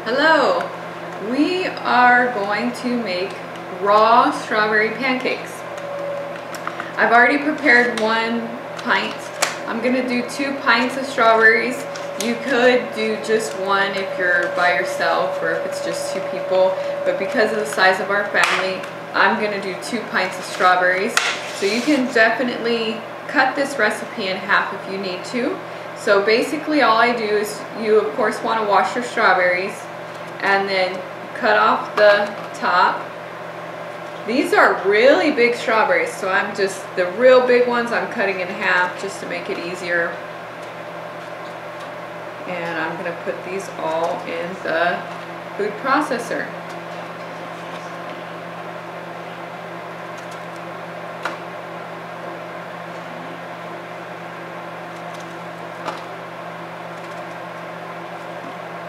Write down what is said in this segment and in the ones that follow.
Hello! We are going to make raw strawberry pancakes. I've already prepared 1 pint. I'm going to do 2 pints of strawberries. You could do just 1 if you're by yourself or if it's just 2 people, but because of the size of our family, I'm going to do 2 pints of strawberries. So you can definitely cut this recipe in half if you need to. So basically all I do is, you of course want to wash your strawberries and then cut off the top. These are really big strawberries, so I'm just, the real big ones I'm cutting in half just to make it easier. And I'm going to put these all in the food processor.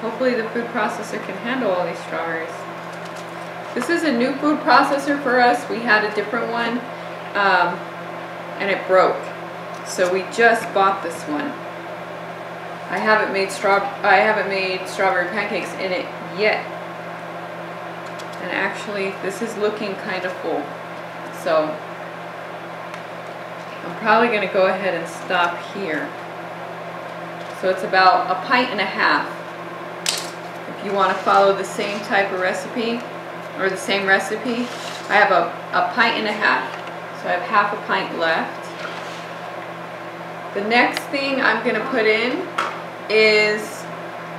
Hopefully the food processor can handle all these strawberries. This is a new food processor for us. We had a different one and it broke. So we just bought this one. I haven't made strawberry pancakes in it yet. And actually this is looking kind of full. So I'm probably going to go ahead and stop here. So it's about 1.5 pints. If you want to follow the same type of recipe, or the same recipe, I have a 1.5 pints. So I have half a pint left. The next thing I'm going to put in is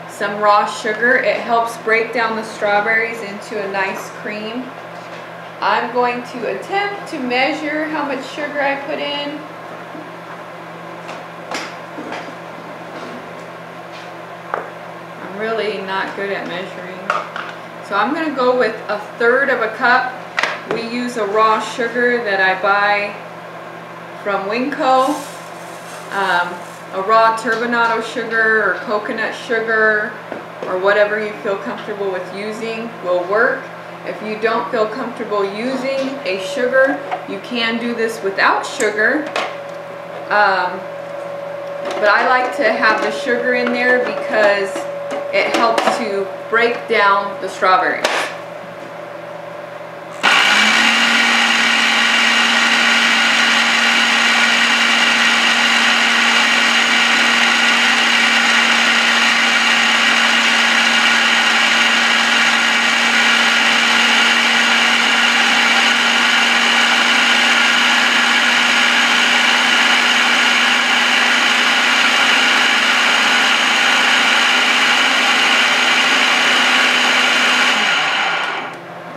some raw sugar. It helps break down the strawberries into a nice cream. I'm going to attempt to measure how much sugar I put in. Really not good at measuring. So I'm going to go with 1/3 of a cup. We use a raw sugar that I buy from Winco. A raw turbinado sugar or coconut sugar or whatever you feel comfortable with using will work. If you don't feel comfortable using a sugar, you can do this without sugar. But I like to have the sugar in there because it helps to break down the strawberries.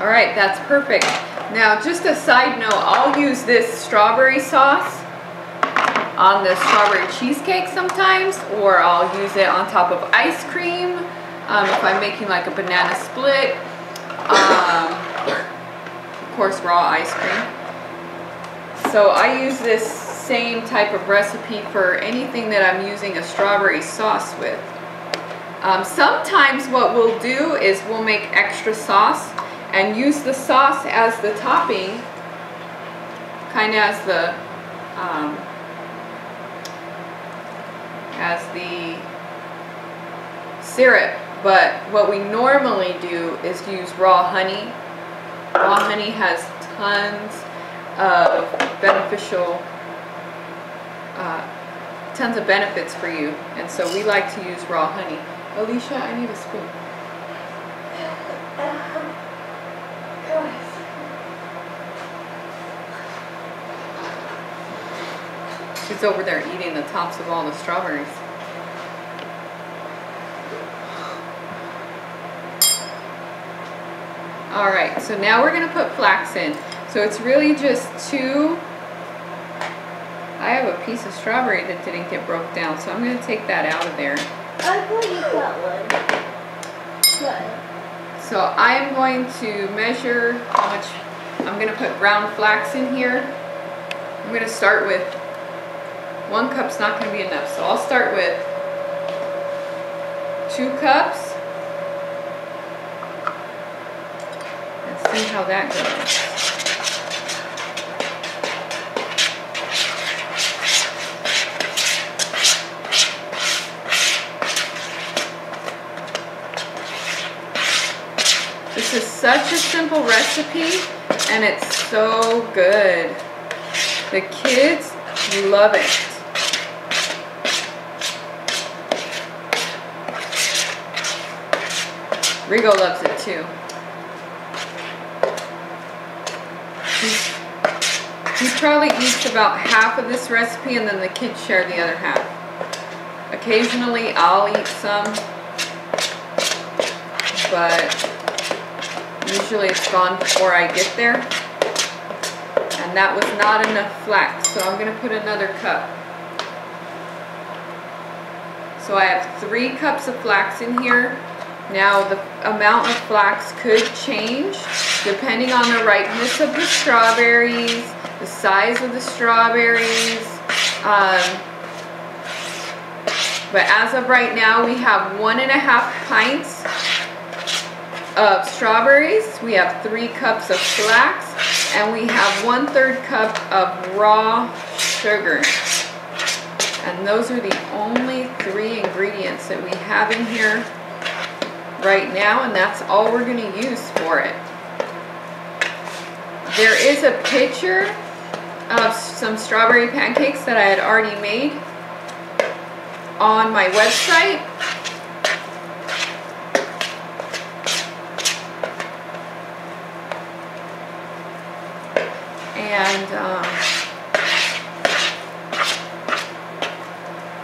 Alright, that's perfect. Now just a side note, I'll use this strawberry sauce on the strawberry cheesecake sometimes, or I'll use it on top of ice cream if I'm making like a banana split. Of course raw ice cream. So I use this same type of recipe for anything that I'm using a strawberry sauce with. Sometimes what we'll do is we'll make extra sauce and use the sauce as the topping, kind of as the syrup. But what we normally do is use raw honey. Raw honey has tons of benefits for you, and so we like to use raw honey. Alicia, I need a spoon. She's over there eating the tops of all the strawberries. Alright, so now we're going to put flax in. So it's really just 2. I have a piece of strawberry that didn't get broke down, so I'm going to take that out of there. I thought you got one. What? So I'm going to measure how much. I'm going to put ground flax in here. I'm going to start with 1 cup's not going to be enough, so I'll start with 2 cups and see how that goes. This is such a simple recipe and it's so good. The kids love it. Rigo loves it too. He probably eats about half of this recipe and then the kids share the other half. Occasionally I'll eat some, but usually it's gone before I get there. And that was not enough flax, so I'm going to put another cup. So I have 3 cups of flax in here. Now the amount of flax could change depending on the ripeness of the strawberries, the size of the strawberries. But as of right now, we have 1.5 pints of strawberries, we have 3 cups of flax, and we have 1/3 cup of raw sugar. And those are the only 3 ingredients that we have in here right now, and that's all we're going to use for it. There is a picture of some strawberry pancakes that I had already made on my website.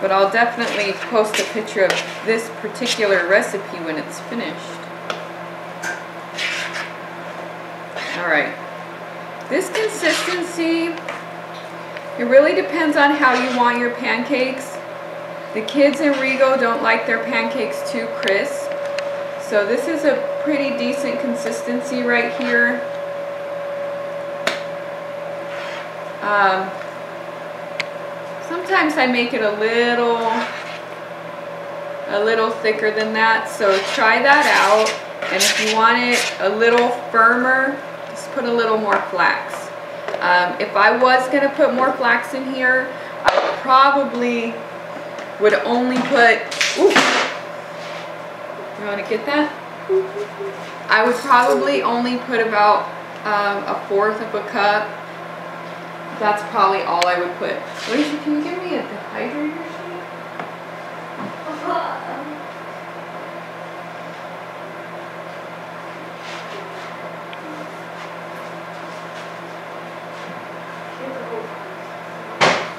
But I'll definitely post a picture of this particular recipe when it's finished. Alright. This consistency, it really depends on how you want your pancakes. The kids in Rigo don't like their pancakes too crisp. So this is a pretty decent consistency right here. Sometimes I make it a little thicker than that, so try that out. And if you want it a little firmer, just put a little more flax. If I was going to put more flax in here, I probably would only put, ooh, you want to get that? I would probably only put about 1/4 of a cup. That's probably all I would put. Alicia, can you give me a dehydrator sheet?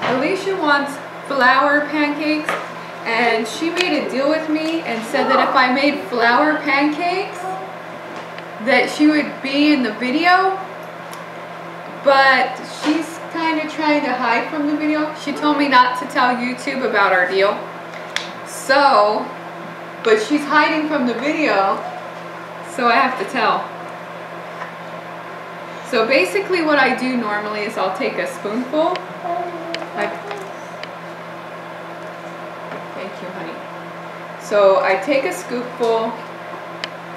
Alicia wants flour pancakes, and she made a deal with me and said that if I made flour pancakes, that she would be in the video, but she's kind of trying to hide from the video. She told me not to tell YouTube about our deal. So, but she's hiding from the video, so I have to tell. So basically what I do normally is I'll take a spoonful. Thank you, honey. So I take a scoopful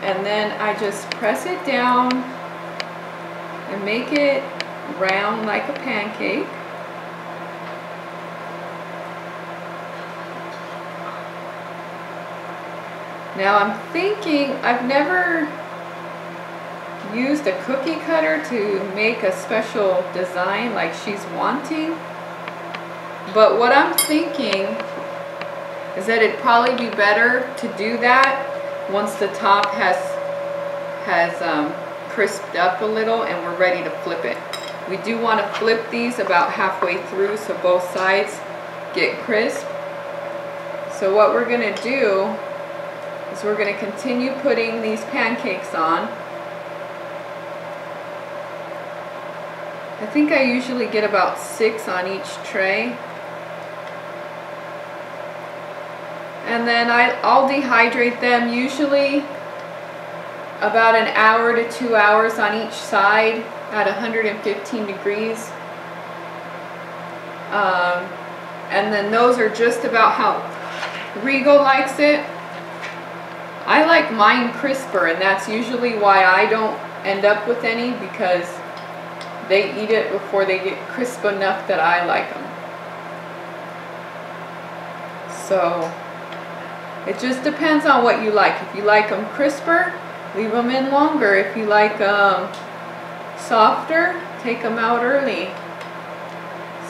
and then I just press it down and make it round like a pancake. Now I'm thinking, I've never used a cookie cutter to make a special design like she's wanting, but what I'm thinking is that it'd probably be better to do that once the top has crisped up a little and we're ready to flip it. We do want to flip these about halfway through so both sides get crisp. So what we're going to do is we're going to continue putting these pancakes on. I think I usually get about 6 on each tray. And then I'll dehydrate them usually about 1 hour to 2 hours on each side at 115 degrees. And then those are just about how Rigo likes it. I like mine crisper, and that's usually why I don't end up with any, because they eat it before they get crisp enough that I like them. So it just depends on what you like. If you like them crisper, Leave them in longer. If you like softer, take them out early.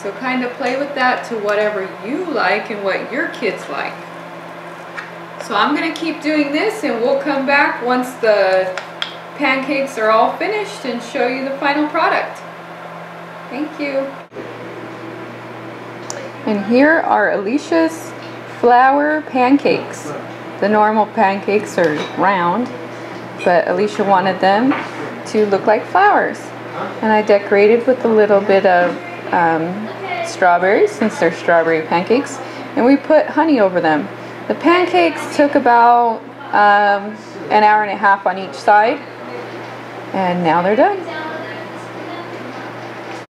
So kind of play with that to whatever you like and what your kids like. So I'm going to keep doing this and we'll come back once the pancakes are all finished and show you the final product. Thank you. And here are Alicia's flour pancakes. The normal pancakes are round, but Alicia wanted them to look like flowers. And I decorated with a little bit of strawberries, since they're strawberry pancakes, and we put honey over them. The pancakes took about an hour and a half on each side, and now they're done.